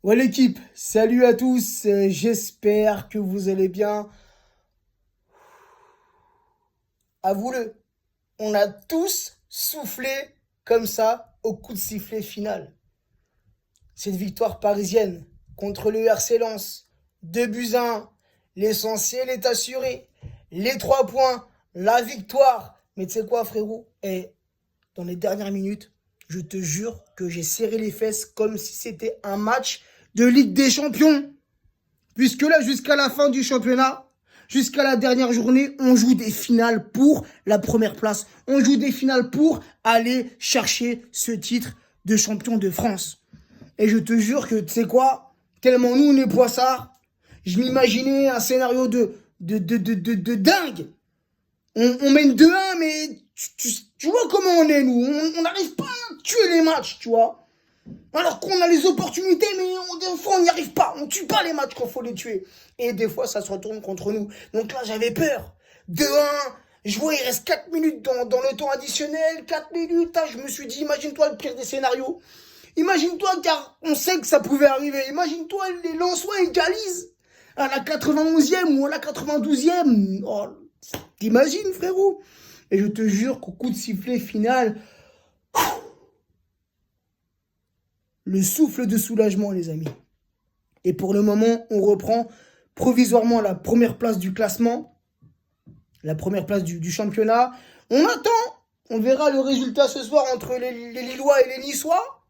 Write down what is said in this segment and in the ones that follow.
Ouais l'équipe, salut à tous, j'espère que vous allez bien. Avoue-le, on a tous soufflé comme ça au coup de sifflet final. Cette victoire parisienne contre le RC Lens, 2 buts à 1, l'essentiel est assuré. Les 3 points, la victoire. Mais tu sais quoi frérot? Dans les dernières minutes, je te jure que j'ai serré les fesses comme si c'était un match de Ligue des Champions. Puisque là, jusqu'à la fin du championnat, jusqu'à la dernière journée, on joue des finales pour la première place. On joue des finales pour aller chercher ce titre de champion de France. Et je te jure que, tu sais quoi, tellement nous, on est poissards, je m'imaginais un scénario de dingue. On mène 2-1, mais tu vois comment on est, nous. On n'arrive pas à tuer les matchs, tu vois. Alors qu'on a les opportunités, mais des fois on n'y arrive pas. On tue pas les matchs quand il faut les tuer. Et des fois ça se retourne contre nous. Donc là j'avais peur. 2-1, je vois il reste 4 minutes dans le temps additionnel. 4 minutes, je me suis dit, imagine-toi le pire des scénarios. Imagine-toi, car on sait que ça pouvait arriver. Imagine-toi les Lensois égalisent à la 91e ou à la 92e. Oh, t'imagines frérot? Et je te jure qu'au coup de sifflet final, le souffle de soulagement, les amis. Et pour le moment, on reprend provisoirement la première place du classement, la première place du championnat. On attend, on verra le résultat ce soir entre les Lillois et les Niçois.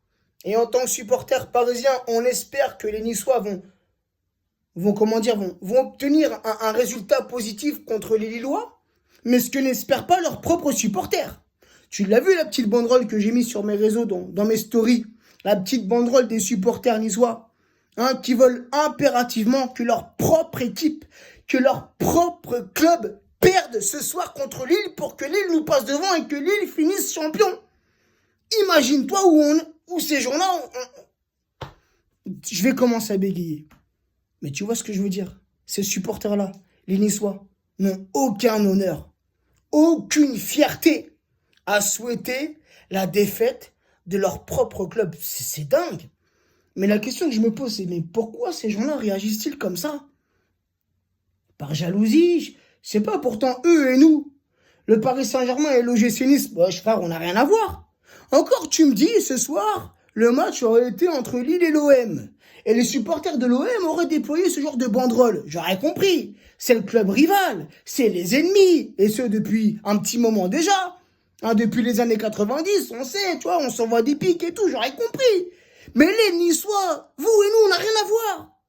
Et en tant que supporter parisien, on espère que les Niçois vont obtenir un résultat positif contre les Lillois, mais ce que n'espèrent pas leurs propres supporters. Tu l'as vu la petite banderole que j'ai mise sur mes réseaux, dans mes stories, la petite banderole des supporters niçois, qui veulent impérativement que leur propre équipe, que leur propre club perde ce soir contre Lille pour que Lille nous passe devant et que Lille finisse champion. Imagine-toi où ces gens-là, je vais commencer à bégayer. Mais tu vois ce que je veux dire? Ces supporters-là, les Niçois, n'ont aucun honneur, aucune fierté à souhaiter la défaite de leur propre club. C'est dingue. Mais la question que je me pose, c'est mais pourquoi ces gens-là réagissent-ils comme ça? Par jalousie? Je sais pas, pourtant eux et nous. Le Paris Saint-Germain et l'OGC Nice, frère, on n'a rien à voir. Encore, tu me dis, ce soir, le match aurait été entre Lille et l'OM. Et les supporters de l'OM auraient déployé ce genre de banderole. J'aurais compris. C'est le club rival. C'est les ennemis. Et ce, depuis un petit moment déjà. Depuis les années 90, on sait, tu vois, on s'envoie des pics et tout, j'aurais compris. Mais les Niçois, vous et nous, on n'a rien à voir.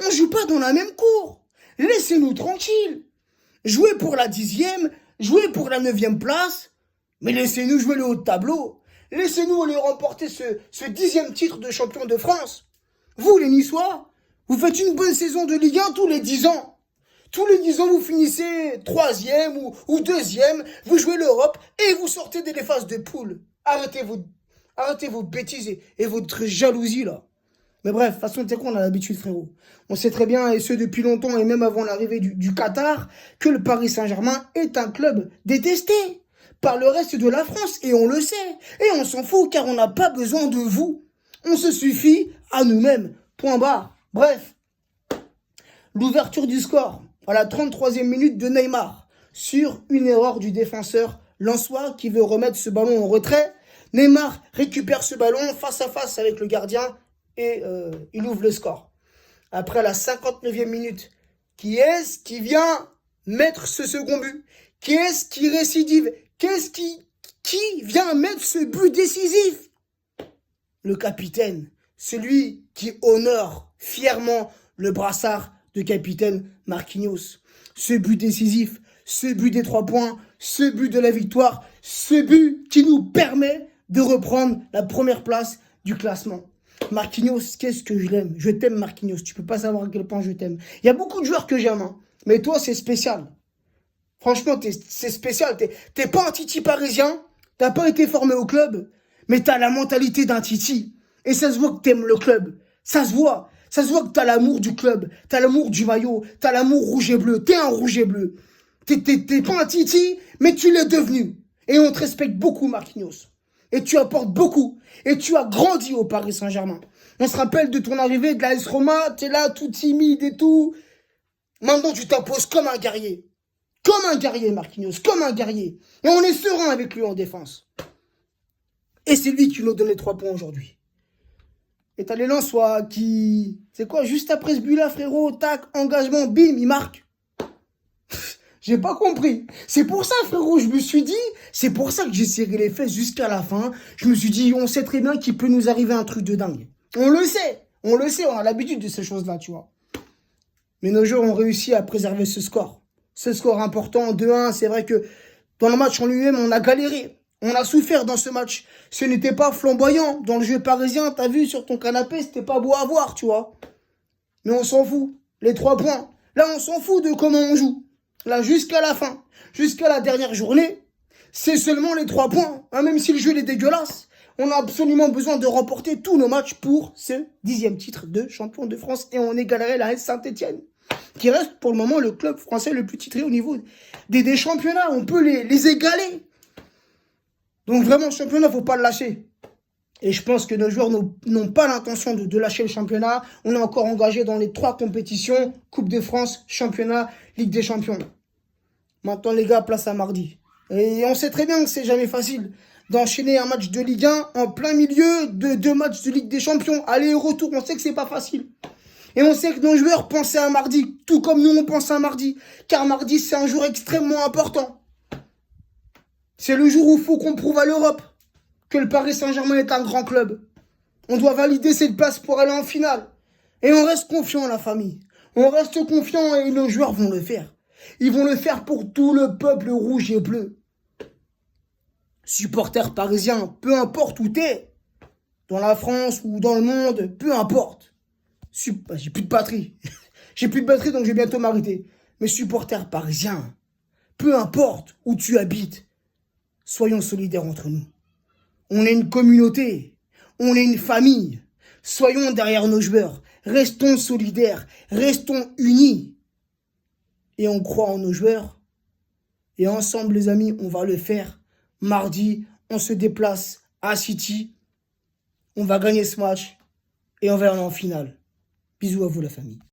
On joue pas dans la même cour. Laissez-nous tranquilles. Jouez pour la 10e, jouez pour la 9e place, mais laissez-nous jouer le haut de tableau. Laissez-nous aller remporter ce 10e titre de champion de France. Vous, les Niçois, vous faites une bonne saison de Ligue 1 tous les 10 ans. Tous les 10 ans, vous finissez 3e ou 2e, vous jouez l'Europe et vous sortez des phases de poule. Arrêtez vos bêtises et votre jalousie, là. Mais bref, de toute façon, tu sais quoi, on a l'habitude, frérot. On sait très bien, et ce depuis longtemps, et même avant l'arrivée du Qatar, que le Paris Saint-Germain est un club détesté par le reste de la France, et on le sait. Et on s'en fout, car on n'a pas besoin de vous. On se suffit à nous-mêmes. Point barre. Bref, l'ouverture du score à la 33e minute de Neymar sur une erreur du défenseur lensois qui veut remettre ce ballon en retrait. Neymar récupère ce ballon face à face avec le gardien et il ouvre le score. Après la 59e minute, qui est-ce qui vient mettre ce second but? Qui est-ce qui récidive? Qui vient mettre ce but décisif? Le capitaine, celui qui honore fièrement le brassard de capitaine Marquinhos. Ce but décisif, ce but des 3 points, ce but de la victoire, ce but qui nous permet de reprendre la première place du classement. Marquinhos, qu'est-ce que je l'aime. Je t'aime Marquinhos, tu peux pas savoir à quel point je t'aime. Il y a beaucoup de joueurs que j'aime, mais toi c'est spécial. Franchement, c'est spécial. T'es pas un Titi parisien, t'as pas été formé au club, mais t'as la mentalité d'un Titi. Et ça se voit que t'aimes le club. Ça se voit. Ça se voit que t'as l'amour du club, t'as l'amour du maillot, t'as l'amour rouge et bleu. T'es un rouge et bleu. T'es pas un Titi, mais tu l'es devenu. Et on te respecte beaucoup, Marquinhos. Et tu apportes beaucoup. Et tu as grandi au Paris Saint-Germain. On se rappelle de ton arrivée de la S Roma, t'es là tout timide et tout. Maintenant, tu t'imposes comme un guerrier. Comme un guerrier, Marquinhos, comme un guerrier. Et on est serein avec lui en défense. Et c'est lui qui nous donne les 3 points aujourd'hui. Et t'as les Lensois qui... C'est quoi, juste après ce but-là, frérot, tac, engagement, bim, il marque. J'ai pas compris. C'est pour ça, frérot, je me suis dit, c'est pour ça que j'ai serré les fesses jusqu'à la fin. Je me suis dit, on sait très bien qu'il peut nous arriver un truc de dingue. On le sait, on a l'habitude de ces choses-là, tu vois. Mais nos joueurs ont réussi à préserver ce score. Ce score important, 2-1, c'est vrai que dans le match en lui-même, on a galéré. On a souffert dans ce match. Ce n'était pas flamboyant. Dans le jeu parisien, t'as vu sur ton canapé, c'était pas beau à voir, tu vois. Mais on s'en fout. Les 3 points. Là, on s'en fout de comment on joue. Là, jusqu'à la fin, jusqu'à la dernière journée, c'est seulement les 3 points. Hein, même si le jeu est dégueulasse, on a absolument besoin de remporter tous nos matchs pour ce 10e titre de champion de France. Et on égalerait la S Saint-Etienne, qui reste pour le moment le club français le plus titré au niveau des championnats. On peut les égaler. Donc vraiment, le championnat, faut pas le lâcher. Et je pense que nos joueurs n'ont pas l'intention de lâcher le championnat. On est encore engagé dans les 3 compétitions, Coupe de France, Championnat, Ligue des Champions. Maintenant, les gars, place à mardi. Et on sait très bien que c'est jamais facile d'enchaîner un match de Ligue 1 en plein milieu de 2 matchs de Ligue des Champions. Aller et retour, on sait que c'est pas facile. Et on sait que nos joueurs pensaient à mardi, tout comme nous on pense à mardi. Car mardi, c'est un jour extrêmement important. C'est le jour où il faut qu'on prouve à l'Europe que le Paris Saint-Germain est un grand club. On doit valider cette place pour aller en finale. Et on reste confiant, la famille. On reste confiant et nos joueurs vont le faire. Ils vont le faire pour tout le peuple rouge et bleu. Supporters parisiens, peu importe où t'es, dans la France ou dans le monde, peu importe. J'ai plus de batterie. J'ai plus de batterie, donc je vais bientôt m'arrêter. Mais supporters parisiens, peu importe où tu habites, soyons solidaires entre nous. On est une communauté, on est une famille. Soyons derrière nos joueurs, restons solidaires, restons unis. Et on croit en nos joueurs. Et ensemble, les amis, on va le faire. Mardi, on se déplace à City. On va gagner ce match et on va aller en finale. Bisous à vous, la famille.